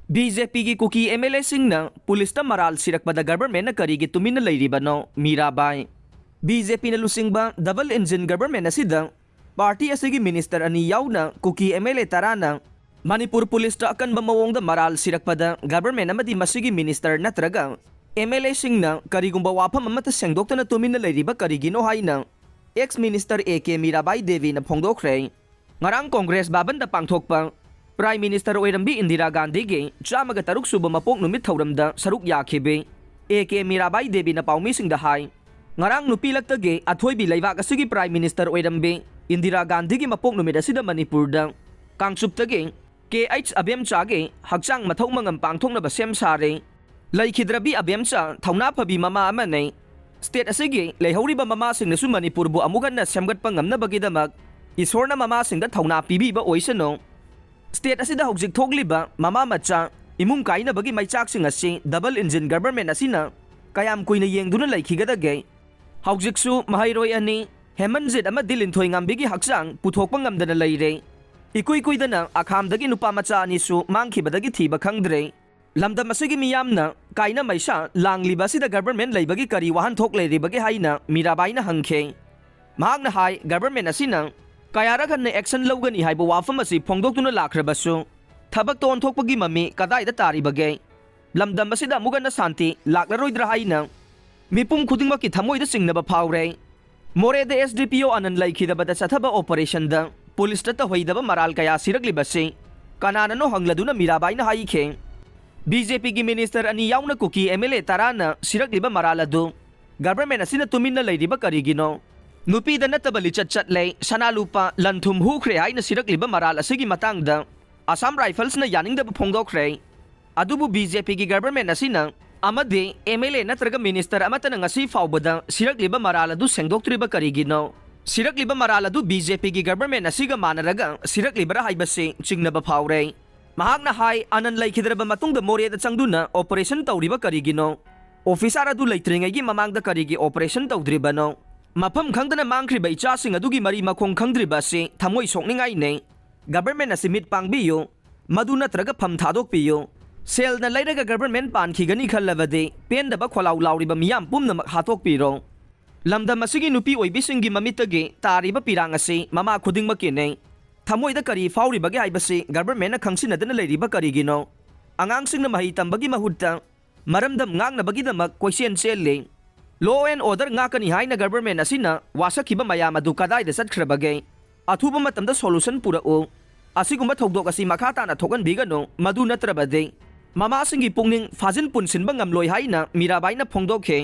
BJP की Kuki MLA Singh police मराल सिरकपद गवर्नमेंट करीगी तुमिन लेरिबनो मीराबाई BJP न लुसिंगबा डबल इंजिन गवर्नमेंट असिदा पार्टी असिगी मिनिस्टर अनि याउना कुकी MLA तराना मणिपुर पुलिस अकनब मवोंग मराल सिरकपद गवर्नमेंट अमदी मसिगी मिनिस्टर नत्रगा MLA सिंह करीगुंबा वाफम अमत सेंगदोक्तना तुमिन लेरिबा करीगिनो हाइना ex minister AK Mirabai Devi न फोंगदोखरे ngarang कांग्रेस बाबन पांगथोकपा प्राइम मिनिस्टर ओइरंबी इंदिरा गांधी के चामग तरुक सुब मपोक नुमित थौरमदा सरुक याखिबे AK मीराबाई देवी न पाउमी सिंह हाई ngarang नुपी लक्तगे अथोइबी लैवाक असगी प्राइम मिनिस्टर ओइरंबे इंदिरा गांधी की मपोक नुमित असिदा मणिपुरदा कांगसुप्तगे KH अबेमचागे हक्चांग मथौ मंगम पांगथोकनब सेम सारे लैखिद्रबी अबेमचा थौना फबी ममा अमने स्टेट असिगे लेहौरिबा ममा सिंगनसु मणिपुरबु अमुगन्ना सेमगतपा ngamnabagidamag इस्वरना ममा सिंगदा थौना पीबीबा ओइसनो स्टेट असिदा हौजिक थोगलिबा ममा मचा इमुंग काइनबगी मैचाकसिंग असि डबल इंजिन गवर्नमेंट असिना कयाम कुइना येंगदुना लैखिगदगे हौजिकसु महैरोय अनि हेमनजित अमा दिलिनथोय ngambiगी हक्चांग पुथोकपा ngamdana लैरे इकुई कुइदना आखामदगी नुपा मचा अनिसु मांगखिबदगी थीबा खंगद्रे लमदम असिगी मियामना काइना मैसा लांगलिबा सिदा गवर्नमेंट लैबगी करी वाहन थोक लेरिबगे हाइना मीराबाईना हंखे महागना हाई गवर्नमेंट असिना कयारगन एक्शन लौगनी हाइबो वाफम असि फोंदोक्तुना लाख्रबसु थबक तोनथोकपगी ममी कदाइदा तारिबगे लमदम असिदा मुगना शांति लाक्लरोइद्रा हाइना मिपुम खुदिंगमकी थमोइदा सिंगनबा फावरे मोरेदा SDPO अनन लैखिदबदा चथबा ऑपरेशन द पुलिस तता होइदबा मराल कया सिरकलिबसे कनाननो हंगलदुना मीराबाईना हाइखे BJP की मिनिस्टर अनि याउना कुकी MLA तराना सिरकलिबा मराल अदु गवर्नमेंट असिना तुमिन्ना लैरिबा करिगिनो नुपीदा नतबा लिचत चटले सनालुपा लंथुम हुख्रे हाइना सिरकलिबा मराल असिगी मतांगदा असम राइफल्स न यानिंगदबा फोंगदोखरे अदुबु BJP की गवर्नमेंट असिना अमदे MLA नत्रगा मिनिस्टर अमतना ngasi फावबदा सिरकलिबा मराल अदु सेंगदोक्त्रिबा करिगिनो सिरकलिबा मराल अदु BJP की गवर्नमेंट असिगा मानरगा सिरकलिबरा हाइबसे चिंगनबा फावरे महागना हाई अनन लैखिद्रबा मतुंगदा मोरेदा चंगदुना ऑपरेशन तौरिबा करिगिनो ऑफिसर अदु लैत्रिंगैगी ममांगदा करिगी ऑपरेशन तौद्रिबनो मफम खंगदना मांगख्रिबा इचासिंग अदुगी मरी मखोंग खंगद्रिबासे थमोइ सोकनिंगाइने गवर्नमेंट असि मिट पांगबियो मदु नत्रगा फम थादोकपियो सेलना लैरगा गवर्नमेंट पानखिगनी खल्लबदे पेंदबा खोलाउ लाउरिबा मियाम पुमनमक हातोकपिरो लमदम असिगी नुपी ओइबिसिंगी ममितगे तारिबा पिरांग असे ममा खुदिंगमकिने थमोइदा करी फाउरिबगे हाइबसे गवर्नमेंट खंगसिनदना लैरिबा करिगिनो अंगांगसिंगना महि तंबगी महुत्ता मरमदम ngangnabagidamag क्वेश्चन चेल्ले law and order ngakani haina government असिना वासखिबा मयाम अदु कदाइदा चटख्रबगे अथुबा मतमदा सोल्यूशन पुरओ असिगुम्बा थौदोक असि मखा ताना थोगनबिगनो मदु नत्रबदे ममासिंगी पुंगनिंग फाजिन पुनसिनबा ngamloi haina मीराबाईना फोंदोखे